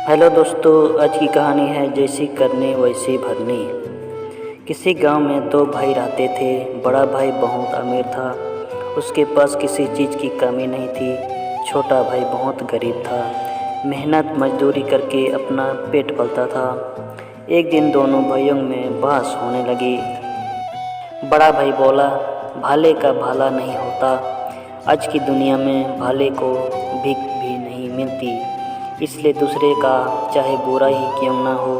Hello दोस्तों, आज की कहानी है जैसी करनी वैसी भरनी। किसी गांव में दो भाई रहते थे। बड़ा भाई बहुत अमीर था, उसके पास किसी चीज़ की कमी नहीं थी। छोटा भाई बहुत गरीब था, मेहनत मजदूरी करके अपना पेट पालता था। एक दिन दोनों भाइयों में बहस होने लगी। बड़ा भाई बोला, भाले का भाला नहीं होता। आज की दुनिया में भाले को भीख भी नहीं मिलती, इसलिए दूसरे का चाहे बुरा ही क्यों ना हो,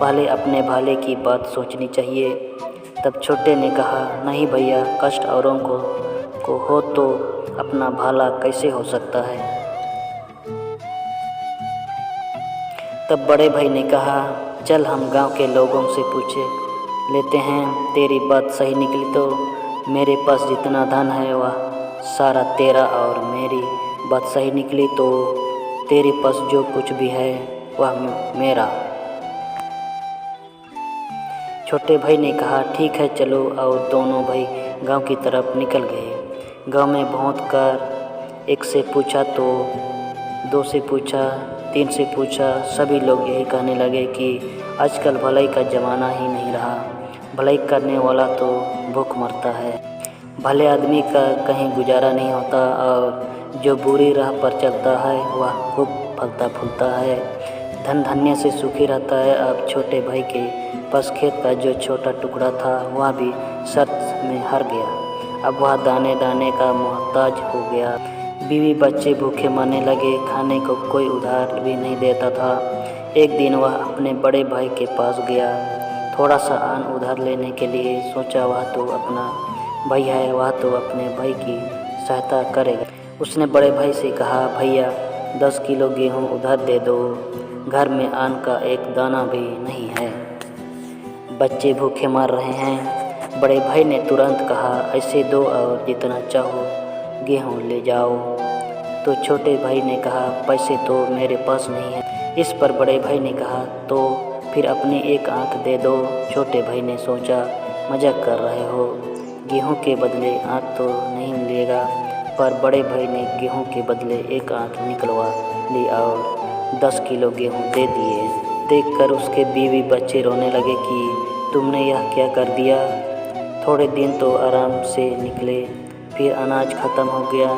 पहले अपने भाले की बात सोचनी चाहिए। तब छोटे ने कहा, नहीं भैया, कष्ट औरों को हो तो अपना भाला कैसे हो सकता है। तब बड़े भाई ने कहा, चल हम गांव के लोगों से पूछे लेते हैं, तेरी बात सही निकली तो मेरे पास जितना धन है वह सारा तेरा, और मेरी बात सही निकली तो तेरे पास जो कुछ भी है वह मेरा। छोटे भाई ने कहा, ठीक है चलो, और दोनों भाई गांव की तरफ निकल गए। गांव में पहुँच कर एक से पूछा तो दो से पूछा, तीन से पूछा, सभी लोग यही कहने लगे कि आजकल भलाई का ज़माना ही नहीं रहा। भलाई करने वाला तो भूख मरता है, भले आदमी का कहीं गुजारा नहीं होता, और जो बुरी राह पर चलता है वह खूब फलता फूलता है, धन धान्य से सुखी रहता है। अब छोटे भाई के पास खेत का जो छोटा टुकड़ा था वह भी शर्त में हार गया। अब वह दाने दाने का मोहताज हो गया। बीवी बच्चे भूखे मरने लगे, खाने को कोई उधार भी नहीं देता था। एक दिन वह अपने बड़े भाई के पास गया, थोड़ा सा अन्न उधार लेने के लिए। सोचा वह तो अपना भाई है, वह तो अपने भाई की सहायता करेगा। उसने बड़े भाई से कहा, भैया 10 किलो गेहूँ उधार दे दो, घर में अन्न का एक दाना भी नहीं है, बच्चे भूखे मर रहे हैं। बड़े भाई ने तुरंत कहा, ऐसे दो और जितना चाहो गेहूँ ले जाओ। तो छोटे भाई ने कहा, पैसे तो मेरे पास नहीं है। इस पर बड़े भाई ने कहा, तो फिर अपनी एक आंख दे दो। छोटे भाई ने सोचा, मजाक कर रहे हो, गेहूँ के बदले आंख तो नहीं मिलेगा। पर बड़े भाई ने गेहूँ के बदले एक आंख निकलवा ली और 10 किलो गेहूँ दे दिए। देखकर उसके बीवी बच्चे रोने लगे कि तुमने यह क्या कर दिया। थोड़े दिन तो आराम से निकले, फिर अनाज ख़त्म हो गया।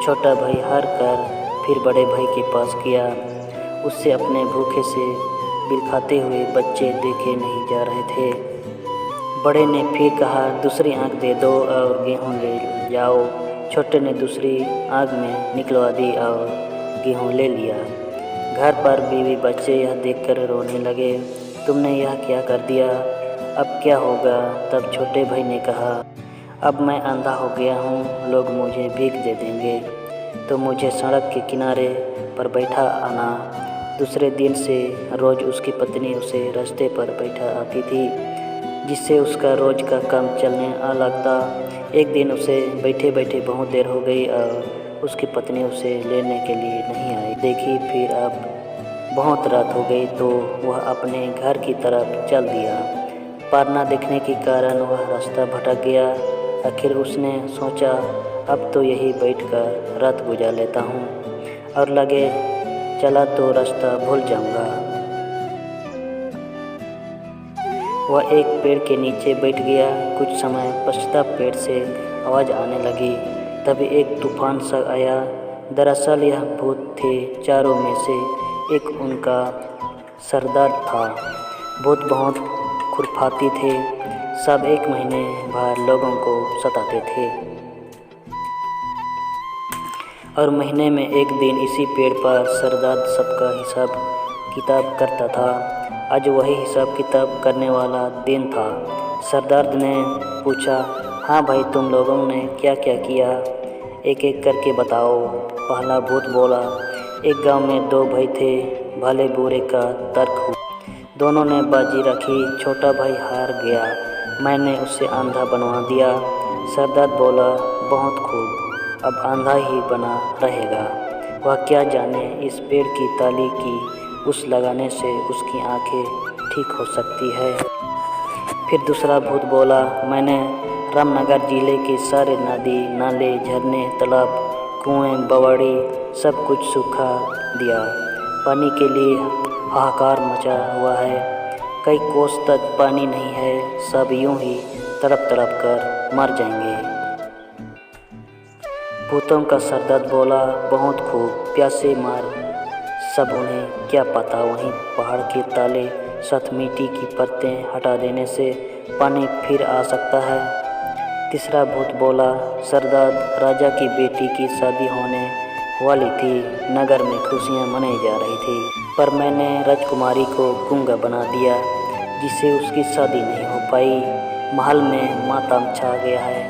छोटा भाई हार कर फिर बड़े भाई के पास गया। उससे अपने भूखे से बिलखाते हुए बच्चे देखे नहीं जा रहे थे। बड़े ने फिर कहा, दूसरी आंख दे दो और गेहूँ ले जाओ। छोटे ने दूसरी आग में निकलवा दी और गेहूँ ले लिया। घर पर बीवी बच्चे यह देखकर रोने लगे, तुमने यह क्या कर दिया, अब क्या होगा। तब छोटे भाई ने कहा, अब मैं अंधा हो गया हूँ, लोग मुझे भीख दे देंगे तो मुझे सड़क के किनारे पर बैठा आना। दूसरे दिन से रोज़ उसकी पत्नी उसे रास्ते पर बैठा आती थी, जिससे उसका रोज़ का काम चलने लगता। एक दिन उसे बैठे बैठे बहुत देर हो गई और उसकी पत्नी उसे लेने के लिए नहीं आई। देखी फिर अब बहुत रात हो गई तो वह अपने घर की तरफ चल दिया। पार न देखने के कारण वह रास्ता भटक गया। आखिर उसने सोचा, अब तो यही बैठकर रात गुजार लेता हूँ, और लगे चला तो रास्ता भूल जाऊँगा। वह एक पेड़ के नीचे बैठ गया। कुछ समय पश्चात पेड़ से आवाज़ आने लगी। तभी एक तूफान सा आया। दरअसल यह भूत थे। चारों में से एक उनका सरदार था। भूत बहुत खुरपाती थे, सब 1 महीने भर लोगों को सताते थे, और महीने में एक दिन इसी पेड़ पर सरदार सबका हिसाब किताब करता था। आज वही हिसाब किताब करने वाला दिन था। सरदार ने पूछा, हाँ भाई, तुम लोगों ने क्या क्या किया, एक एक करके बताओ। पहला भूत बोला, एक गांव में 2 भाई थे, भले बुरे का तर्क हुआ। दोनों ने बाजी रखी, छोटा भाई हार गया, मैंने उसे अंधा बनवा दिया। सरदार बोला, बहुत खूब, अब अंधा ही बना रहेगा। वह क्या जाने, इस पेड़ की ताली की उस लगाने से उसकी आंखें ठीक हो सकती है। फिर दूसरा भूत बोला, मैंने रामनगर जिले के सारे नदी नाले झरने तालाब कुएं बवाड़ी सब कुछ सूखा दिया। पानी के लिए हाहाकार मचा हुआ है। कई कोस तक पानी नहीं है, सब यूं ही तड़प तड़प कर मर जाएंगे। भूतों का सरदर्द बोला, बहुत खूब, प्यासे मार सब उन्हें क्या पता वहीं पहाड़ के ताले साथ मिट्टी की परतें हटा देने से पानी फिर आ सकता है। तीसरा भूत बोला, सरदार, राजा की बेटी की शादी होने वाली थी, नगर में खुशियां मनाई जा रही थी, पर मैंने राजकुमारी को गूंगा बना दिया, जिससे उसकी शादी नहीं हो पाई। महल में मातम छा गया है।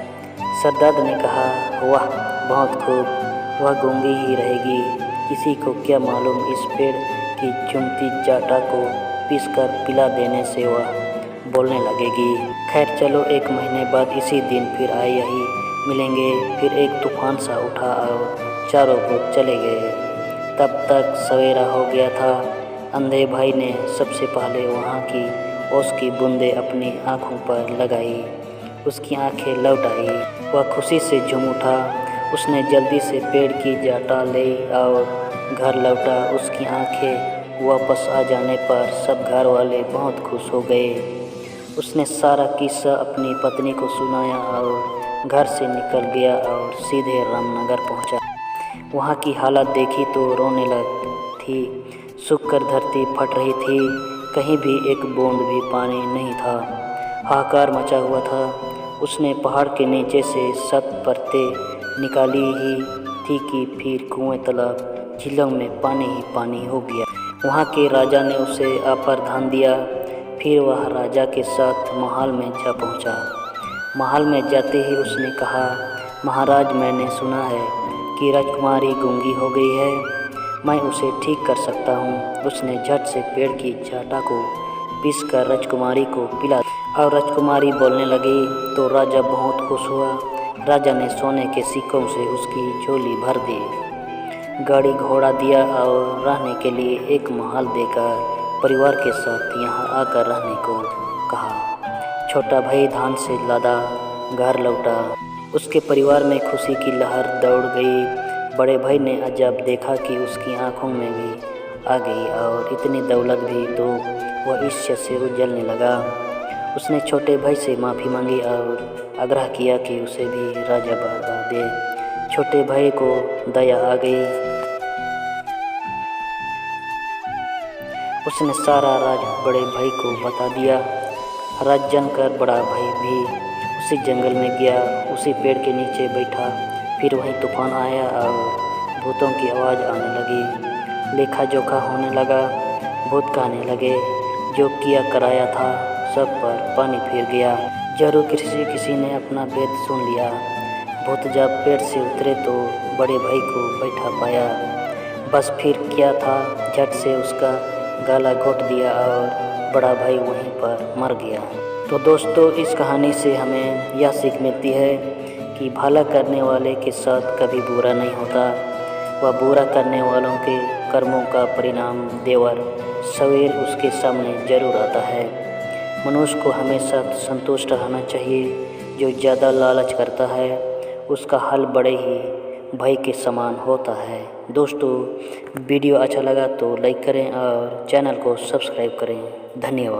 सरदार ने कहा, वाह, बहुत खूब, वह गूंगी ही रहेगी, किसी को क्या मालूम इस पेड़ की चुमती जाटा को पीसकर पिला देने से वह बोलने लगेगी। खैर चलो, 1 महीने बाद इसी दिन फिर आए यही मिलेंगे। फिर एक तूफान सा उठा और चारों भूत चले गए। तब तक सवेरा हो गया था। अंधे भाई ने सबसे पहले वहाँ की ओस की बूंदें अपनी आँखों पर लगाई। उसकी आंखें लौट आई, वह खुशी से झूम उठा। उसने जल्दी से पेड़ की जाटा ले और घर लौटा। उसकी आंखें वापस आ जाने पर सब घर वाले बहुत खुश हो गए। उसने सारा किस्सा अपनी पत्नी को सुनाया और घर से निकल गया और सीधे रामनगर पहुंचा। वहां की हालत देखी तो रोने लग थी। सूख कर धरती फट रही थी, कहीं भी एक बूंद भी पानी नहीं था। हाहाकार मचा हुआ था। उसने पहाड़ के नीचे से 7 परतें निकाली ही थी कि फिर कुएं, तालाब, झीलों में पानी ही पानी हो गया। वहाँ के राजा ने उसे अपारधान दिया। फिर वह राजा के साथ महल में जा पहुँचा। महल में जाते ही उसने कहा, महाराज, मैंने सुना है कि राजकुमारी गूंगी हो गई है, मैं उसे ठीक कर सकता हूँ। उसने झट से पेड़ की जाटा को पीसकर राजकुमारी को पिला और राजकुमारी बोलने लगी तो राजा बहुत खुश हुआ। राजा ने सोने के सिक्कों से उसकी झोली भर दी, गाड़ी घोड़ा दिया और रहने के लिए एक महल देकर परिवार के साथ यहाँ आकर रहने को कहा। छोटा भाई धान से लादा घर लौटा। उसके परिवार में खुशी की लहर दौड़ गई। बड़े भाई ने अजब देखा कि उसकी आंखों में भी आ गई और इतनी दौलत भी, तो वह ईर्ष्या से उजलने लगा। उसने छोटे भाई से माफ़ी मांगी और आग्रह किया कि उसे भी राजा बना दे। छोटे भाई को दया आ गई। उसने सारा राज बड़े भाई को बता दिया। राज जानकर बड़ा भाई भी उसी जंगल में गया, उसी पेड़ के नीचे बैठा। फिर वहीं तूफान आया और भूतों की आवाज़ आने लगी। लेखा जोखा होने लगा। भूत कहने लगे, जो किया कराया था सब पर पानी फिर गया। जरूर किसी ने अपना भेद सुन लिया। भूत जब पेड़ से उतरे तो बड़े भाई को बैठा पाया। बस फिर क्या था, झट से उसका गला घोट दिया और बड़ा भाई वहीं पर मर गया। तो दोस्तों, इस कहानी से हमें यह सीख मिलती है कि भला करने वाले के साथ कभी बुरा नहीं होता। वह बुरा करने वालों के कर्मों का परिणाम देवर सवेर उसके सामने जरूर आता है। मनुष्य को हमेशा संतुष्ट रहना चाहिए। जो ज़्यादा लालच करता है उसका हल बड़े ही भय के समान होता है। दोस्तों, वीडियो अच्छा लगा तो लाइक करें और चैनल को सब्सक्राइब करें। धन्यवाद।